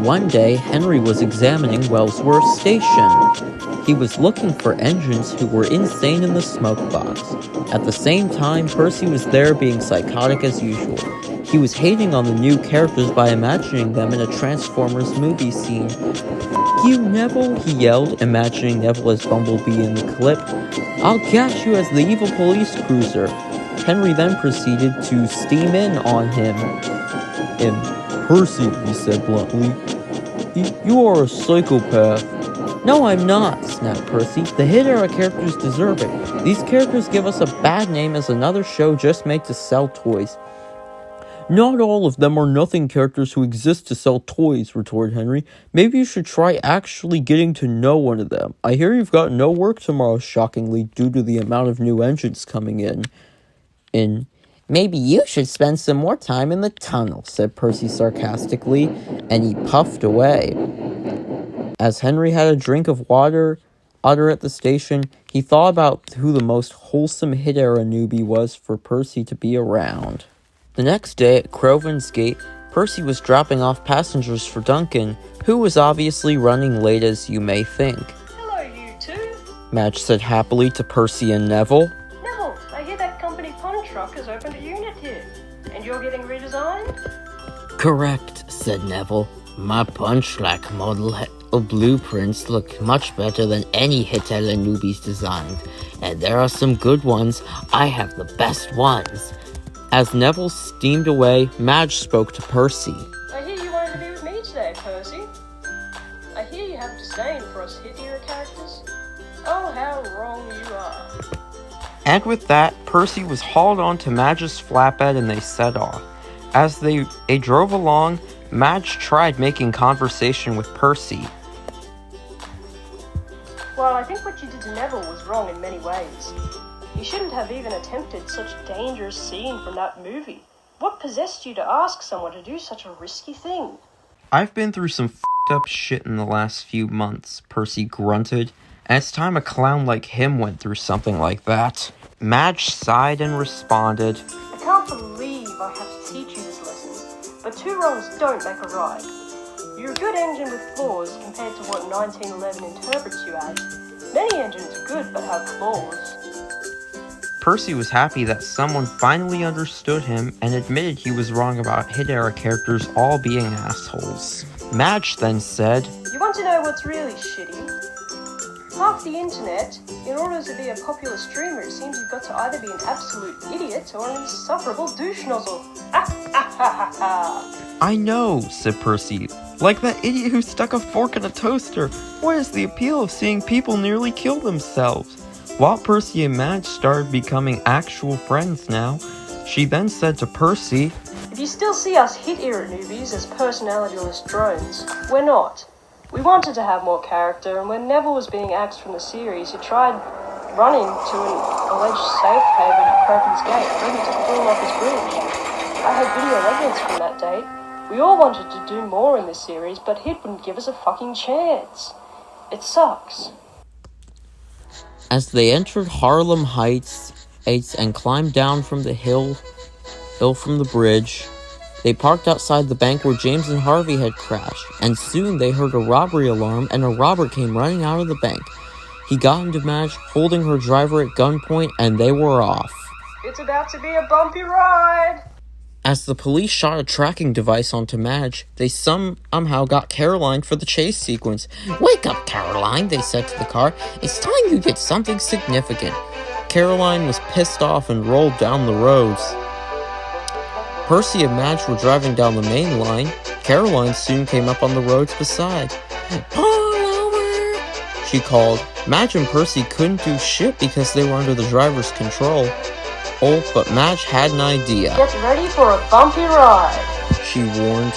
One day, Henry was examining Wellsworth Station. He was looking for engines who were insane in the smoke box. At the same time, Percy was there being psychotic as usual. He was hating on the new characters by imagining them in a Transformers movie scene. "F*** you, Neville," he yelled, imagining Neville as Bumblebee in the clip. "I'll catch you as the evil police cruiser." Henry then proceeded to steam in on him. "Percy," he said bluntly, "you are a psychopath." "No, I'm not," snapped Percy. "The hit-era characters deserve it. These characters give us a bad name as another show just made to sell toys." "Not all of them are nothing characters who exist to sell toys," retorted Henry. "Maybe you should try actually getting to know one of them. I hear you've got no work tomorrow, shockingly, due to the amount of new engines coming in. "Maybe you should spend some more time in the tunnel," said Percy sarcastically, and he puffed away. As Henry had a drink of water at the station, he thought about who the most wholesome hit-era newbie was for Percy to be around. The next day at Crovan's Gate, Percy was dropping off passengers for Duncan, who was obviously running late as you may think. "Hello, you two," Madge said happily to Percy and Neville. "Neville, I hear that company pawn truck has opened a unit here, and you're getting redesigned?" "Correct," said Neville. "My punch-like model blueprints look much better than any hit-era newbies designed, and there are some good ones. I have the best ones." As Neville steamed away, Madge spoke to Percy. "I hear you wanted to be with me today, Percy. I hear you have disdain for us hit-era characters. Oh, how wrong you are." And with that, Percy was hauled onto Madge's flatbed and they set off. As they drove along, Madge tried making conversation with Percy. "Well, I think what you did to Neville was wrong in many ways. You shouldn't have even attempted such a dangerous scene from that movie. What possessed you to ask someone to do such a risky thing?" "I've been through some f***ed up shit in the last few months," Percy grunted, "and it's time a clown like him went through something like that." Madge sighed and responded, "I can't believe I have to teach you this lesson, but two wrongs don't make a right. You're a good engine with flaws compared to what 1911 interprets you as. Many engines are good but have flaws." Percy was happy that someone finally understood him and admitted he was wrong about hit-era characters all being assholes. Madge then said, "You want to know what's really shitty? Half the internet, in order to be a popular streamer, it seems you've got to either be an absolute idiot or an insufferable douche nozzle. Ha ha ha ha ha." "I know," said Percy. "Like that idiot who stuck a fork in a toaster. What is the appeal of seeing people nearly kill themselves?" While Percy and Madge started becoming actual friends now, she then said to Percy, "If you still see us hit-era newbies as personality-less drones, we're not. We wanted to have more character, and when Neville was being axed from the series, he tried running to an alleged safe haven at Crovan's Gate, ready to fall off his bridge. I had video evidence from that date. We all wanted to do more in this series, but Hit wouldn't give us a fucking chance. It sucks." As they entered Harlem Heights and climbed down from the hill from the bridge, they parked outside the bank where James and Harvey had crashed, and soon they heard a robbery alarm and a robber came running out of the bank. He got into Madge, holding her driver at gunpoint, and they were off. "It's about to be a bumpy ride." As the police shot a tracking device onto Madge, they somehow got Caroline for the chase sequence. "Wake up, Caroline," they said to the car. "It's time you did something significant." Caroline was pissed off and rolled down the roads. Percy and Madge were driving down the main line. Caroline soon came up on the roads beside. "Pull over," she called. Madge and Percy couldn't do shit because they were under the driver's control. Oh, but Madge had an idea. Get ready for a bumpy ride, she warned.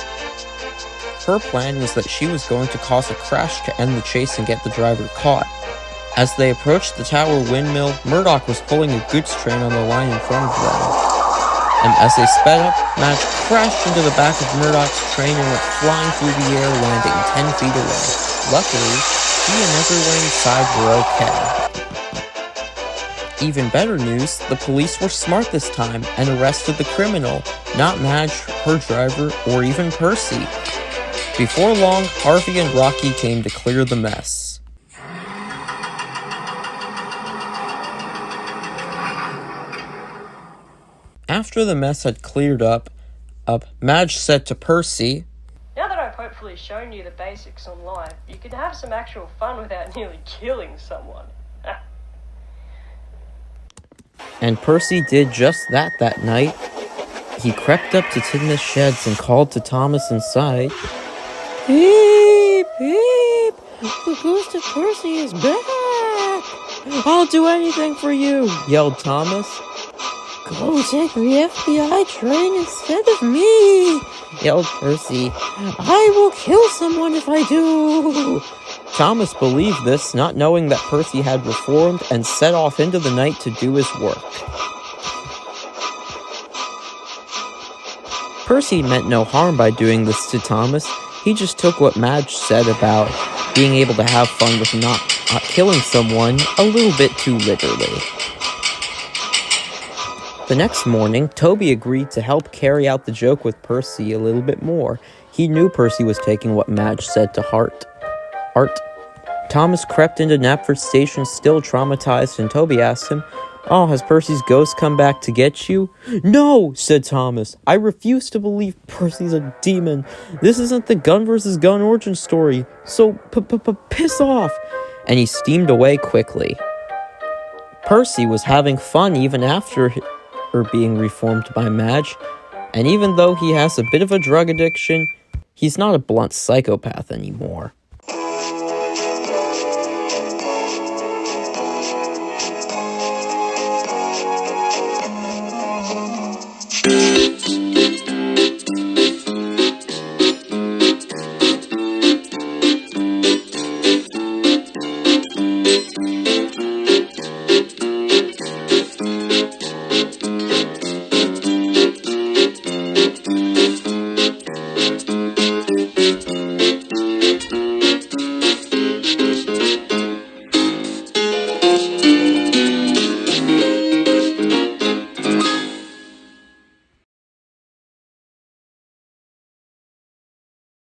Her plan was that she was going to cause a crash to end the chase and get the driver caught. As they approached the tower windmill, Murdoch was pulling a goods train on the line in front of them. And as they sped up, Madge crashed into the back of Murdoch's train and went flying through the air, landing 10 feet away. Luckily, she and everyone inside were okay. Even better news, the police were smart this time and arrested the criminal, not Madge, her driver, or even Percy. Before long, Harvey and Rocky came to clear the mess. After the mess had cleared up, Madge said to Percy, Now that I've hopefully shown you the basics on life, you can have some actual fun without nearly killing someone. And Percy did just that night. He crept up to Tidna's sheds and called to Thomas inside. Peep, peep, the ghost of Percy is back! I'll do anything for you, yelled Thomas. Go take the FBI train instead of me, yelled Percy. I will kill someone if I do. Thomas believed this, not knowing that Percy had reformed, and set off into the night to do his work. Percy meant no harm by doing this to Thomas. He just took what Madge said about being able to have fun with not killing someone a little bit too literally. The next morning, Toby agreed to help carry out the joke with Percy a little bit more. He knew Percy was taking what Madge said to heart. Thomas crept into Knapford Station still traumatized, and Toby asked him, "Oh, has Percy's ghost come back to get you?" "No," said Thomas. "I refuse to believe Percy's a demon. This isn't the gun versus gun origin story, so piss off." And he steamed away quickly. Percy was having fun even after being reformed by Madge, and even though he has a bit of a drug addiction, he's not a blunt psychopath anymore.